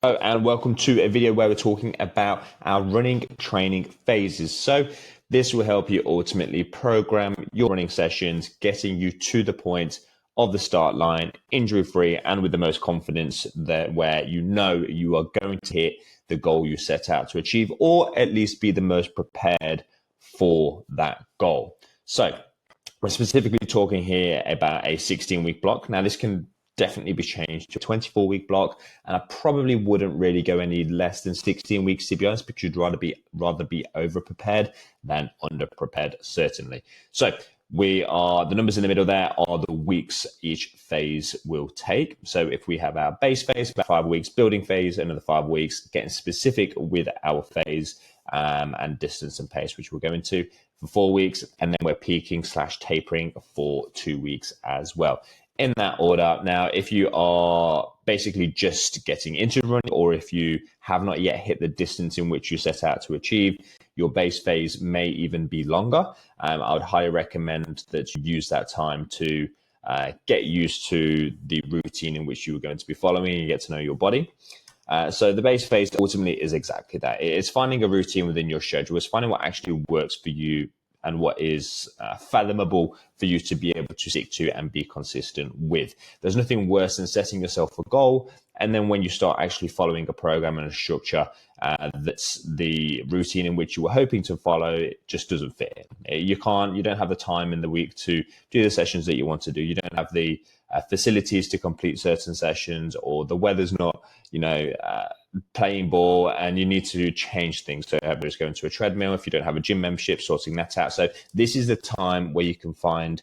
Hello and welcome to a video where we're talking about our running training phases. So this will help you ultimately program your running sessions, getting you to the point of the start line injury-free and with the most confidence that where you know you are going to hit the goal you set out to achieve, or at least be the most prepared for that goal. So we're specifically talking here about a 16-week block. Now, this can definitely be changed to a 24-week block, and I probably wouldn't really go any less than 16 weeks, to be honest, because you'd rather be over-prepared than under-prepared, certainly. So the numbers in the middle there are the weeks each phase will take. So if we have our base phase, about 5 weeks, building phase, another 5 weeks, getting specific with our phase, and distance and pace, which we'll go into for 4 weeks. And then we're peaking / tapering for 2 weeks as well. In that order. Now, if you are basically just getting into running, or if you have not yet hit the distance in which you set out to achieve, your base phase may even be longer. I would highly recommend that you use that time to get used to the routine in which you are going to be following and get to know your body. So the base phase ultimately is exactly that. It's finding a routine within your schedule. It's finding what actually works for you and what is fathomable for you to be able to stick to and be consistent with. There's nothing worse than setting yourself a goal, and then when you start actually following a program and a structure, that's the routine in which you were hoping to follow, it just doesn't fit in. You don't have the time in the week to do the sessions that you want to do. You don't have the facilities to complete certain sessions, or the weather's not, playing ball, and you need to change things. So everybody's going to a treadmill. If you don't have a gym membership, sorting that out. So this is the time where you can find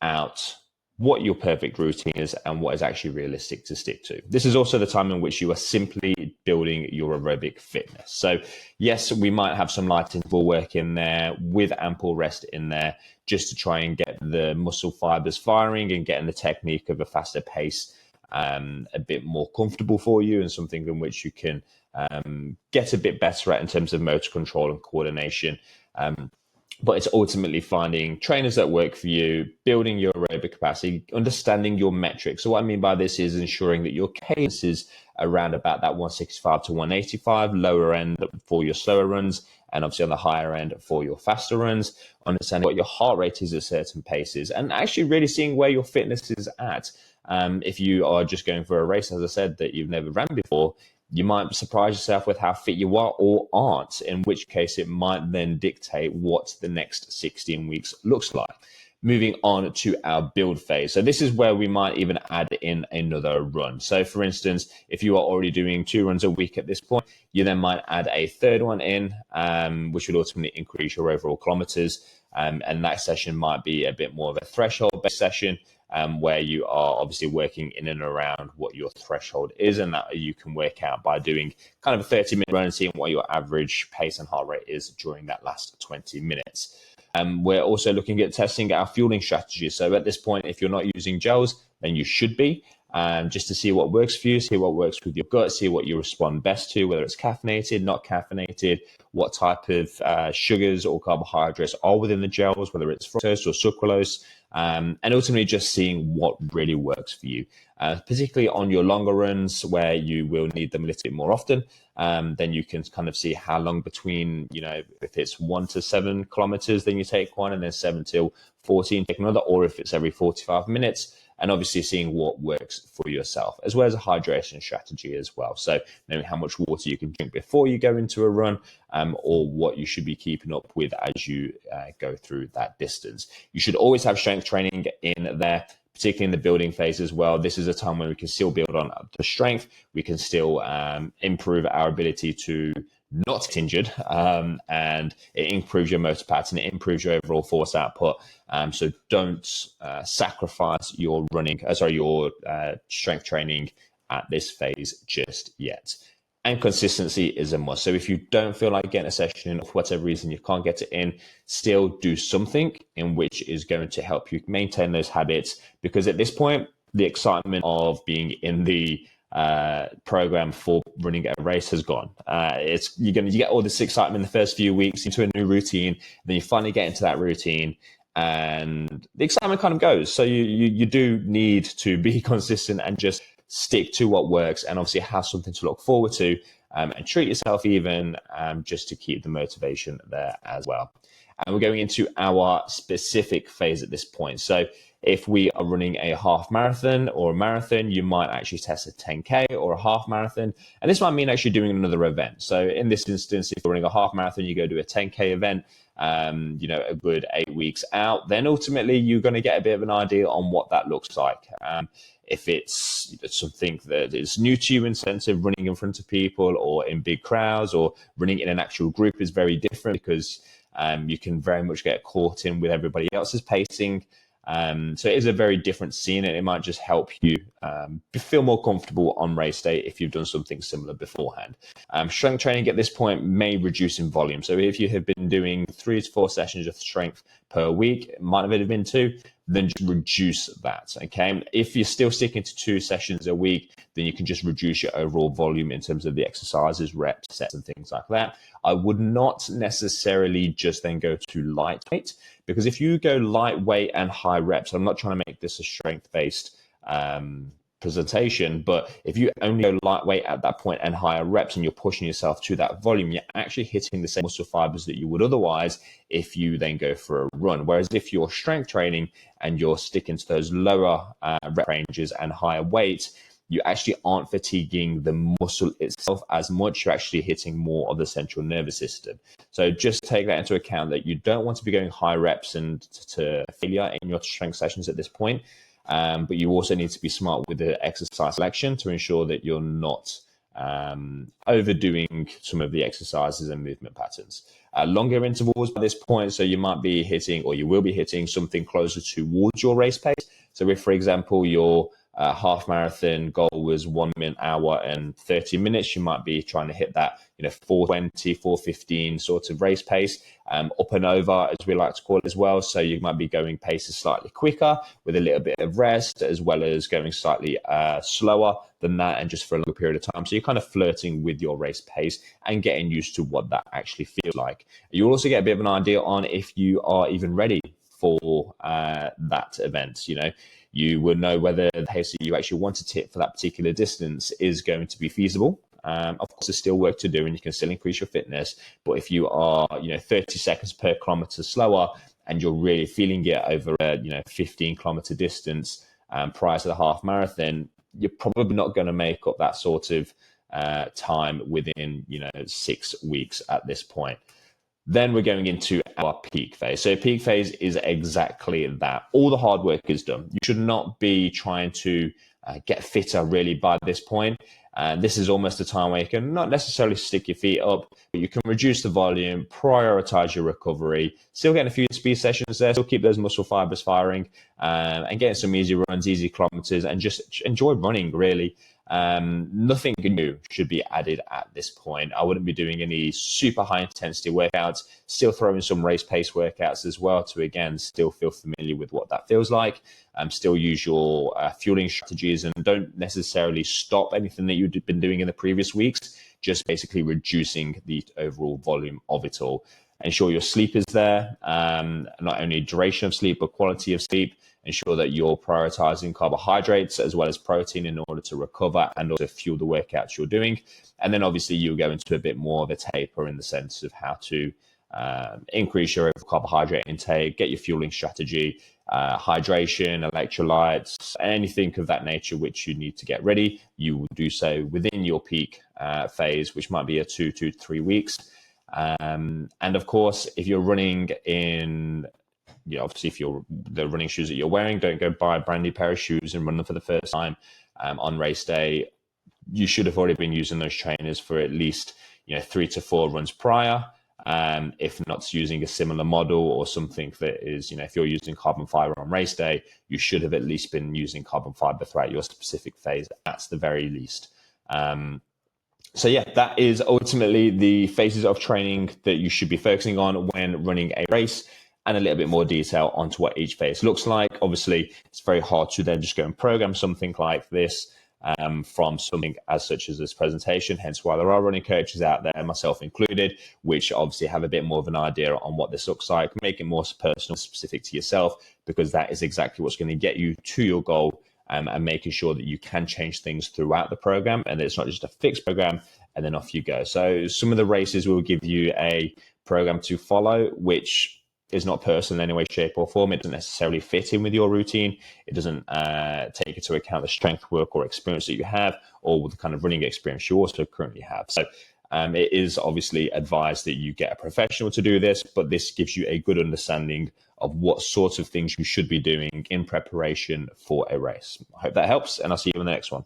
out what your perfect routine is and what is actually realistic to stick to. This is also the time in which you are simply building your aerobic fitness. So yes, we might have some light interval work in there with ample rest in there, just to try and get the muscle fibers firing and getting the technique of a faster pace a bit more comfortable for you, and something in which you can get a bit better at in terms of motor control and coordination. But it's ultimately finding trainers that work for you, building your aerobic capacity, understanding your metrics. So what I mean by this is ensuring that your cadence is around about that 165 to 185, lower end for your slower runs, and obviously on the higher end for your faster runs. Understanding what your heart rate is at certain paces, and actually really seeing where your fitness is at. If you are just going for a race, as I said, that you've never ran before, you might surprise yourself with how fit you are or aren't, in which case it might then dictate what the next 16 weeks looks like. Moving on to our build phase. So this is where we might even add in another run. So for instance, if you are already doing 2 runs a week at this point, you then might add a third one in, which would ultimately increase your overall kilometers. And that session might be a bit more of a threshold-based session, where you are obviously working in and around what your threshold is, and that you can work out by doing kind of a 30-minute run and seeing what your average pace and heart rate is during that last 20 minutes. We're also looking at testing our fueling strategies. So at this point, if you're not using gels, then you should be, just to see what works for you, see what works with your gut, see what you respond best to, whether it's caffeinated, not caffeinated, what type of sugars or carbohydrates are within the gels, whether it's fructose or sucralose, and ultimately just seeing what really works for you, particularly on your longer runs where you will need them a little bit more often. Then you can kind of see how long between, if it's 1 to 7 kilometers, then you take one, and then 7 till 14, take another, or if it's every 45 minutes. And obviously seeing what works for yourself, as well as a hydration strategy as well. So knowing how much water you can drink before you go into a run, or what you should be keeping up with as you go through that distance. You should always have strength training in there, particularly in the building phase as well. This is a time when we can still build on the strength. We can still improve our ability to not get injured, and it improves your motor pattern, it improves your overall force output. So don't sacrifice your your strength training at this phase just yet. And consistency is a must. So if you don't feel like getting a session in, for whatever reason you can't get it in, still do something in which is going to help you maintain those habits, because at this point, the excitement of being in the program for running a race has gone. You get all this excitement in the first few weeks into a new routine, then you finally get into that routine, and the excitement kind of goes. So you do need to be consistent and just stick to what works and obviously have something to look forward to, and treat yourself even, just to keep the motivation there as well. And we're going into our specific phase at this point. So if we are running a half marathon or a marathon, you might actually test a 10K or a half marathon. And this might mean actually doing another event. So in this instance, if you're running a half marathon, you go to a 10K event, a good 8 weeks out, then ultimately you're going to get a bit of an idea on what that looks like. If it's something that is new to you in sense of running in front of people or in big crowds, or running in an actual group is very different, because you can very much get caught in with everybody else's pacing. So it is a very different scene, and it might just help you feel more comfortable on race day if you've done something similar beforehand. Strength training at this point may reduce in volume. So if you have been doing 3 to 4 sessions of strength per week, it might have been 2, then just reduce that. Okay. If you're still sticking to 2 sessions a week, then you can just reduce your overall volume in terms of the exercises, reps, sets, and things like that. I would not necessarily just then go to lightweight, because if you go lightweight and high reps, I'm not trying to make this a strength-based presentation, but if you only go lightweight at that point and higher reps and you're pushing yourself to that volume, you're actually hitting the same muscle fibers that you would otherwise if you then go for a run. Whereas if you're strength training and you're sticking to those lower rep ranges and higher weights, you actually aren't fatiguing the muscle itself as much. You're actually hitting more of the central nervous system. So just take that into account, that you don't want to be going high reps and to failure in your strength sessions at this point. But you also need to be smart with the exercise selection to ensure that you're not overdoing some of the exercises and movement patterns. Longer intervals by this point, so you might be hitting, or you will be hitting, something closer towards your race pace. So if, for example, your half marathon goal was 1 hour and 30 minutes, you might be trying to hit that 4:20, 4:15 sort of race pace, up and over, as we like to call it as well. So you might be going paces slightly quicker with a little bit of rest, as well as going slightly slower than that, and just for a longer period of time. So you're kind of flirting with your race pace and getting used to what that actually feels like. You'll also get a bit of an idea on if you are even ready for that event. You will know whether the pace that you actually want to hit for that particular distance is going to be feasible. Of course, there's still work to do, and you can still increase your fitness. But if you are, 30 seconds per kilometer slower, and you're really feeling it over a 15-kilometer distance prior to the half marathon, you're probably not going to make up that sort of time within 6 weeks at this point. Then we're going into our peak phase. So peak phase is exactly that. All the hard work is done. You should not be trying to get fitter really by this point. And this is almost a time where you can not necessarily stick your feet up, but you can reduce the volume, prioritize your recovery, still getting a few speed sessions there, still keep those muscle fibers firing, and getting some easy runs, easy kilometers, and just enjoy running really. Nothing new should be added at this point. I wouldn't be doing any super high intensity workouts, still throwing some race pace workouts as well to, again, still feel familiar with what that feels like. Still use your fueling strategies, and don't necessarily stop anything that you've been doing in the previous weeks, just basically reducing the overall volume of it all. Ensure your sleep is there, not only duration of sleep, but quality of sleep. Ensure that you're prioritizing carbohydrates as well as protein in order to recover and also fuel the workouts you're doing. And then obviously you'll go into a bit more of a taper in the sense of how to increase your carbohydrate intake, get your fueling strategy, hydration, electrolytes, anything of that nature which you need to get ready. You will do so within your peak phase, which might be a 2 to 3 weeks. And of course, if you're running in, obviously, if you're the running shoes that you're wearing, don't go buy a brand new pair of shoes and run them for the first time on race day. You should have already been using those trainers for at least 3 to 4 runs prior. If not using a similar model or something that is, if you're using carbon fiber on race day, you should have at least been using carbon fiber throughout your specific phase. That's the very least. So yeah, that is ultimately the phases of training that you should be focusing on when running a race, and a little bit more detail onto what each phase looks like. Obviously, it's very hard to then just go and program something like this from something as such as this presentation, hence why there are running coaches out there, myself included, which obviously have a bit more of an idea on what this looks like, make it more personal, specific to yourself, because that is exactly what's going to get you to your goal and making sure that you can change things throughout the program and it's not just a fixed program and then off you go. So some of the races will give you a program to follow, which is not personal in any way, shape, or form. It doesn't necessarily fit in with your routine. It doesn't take into account the strength work or experience that you have, or the kind of running experience you also currently have. So it is obviously advised that you get a professional to do this, but this gives you a good understanding of what sorts of things you should be doing in preparation for a race. I hope that helps, and I'll see you in the next one.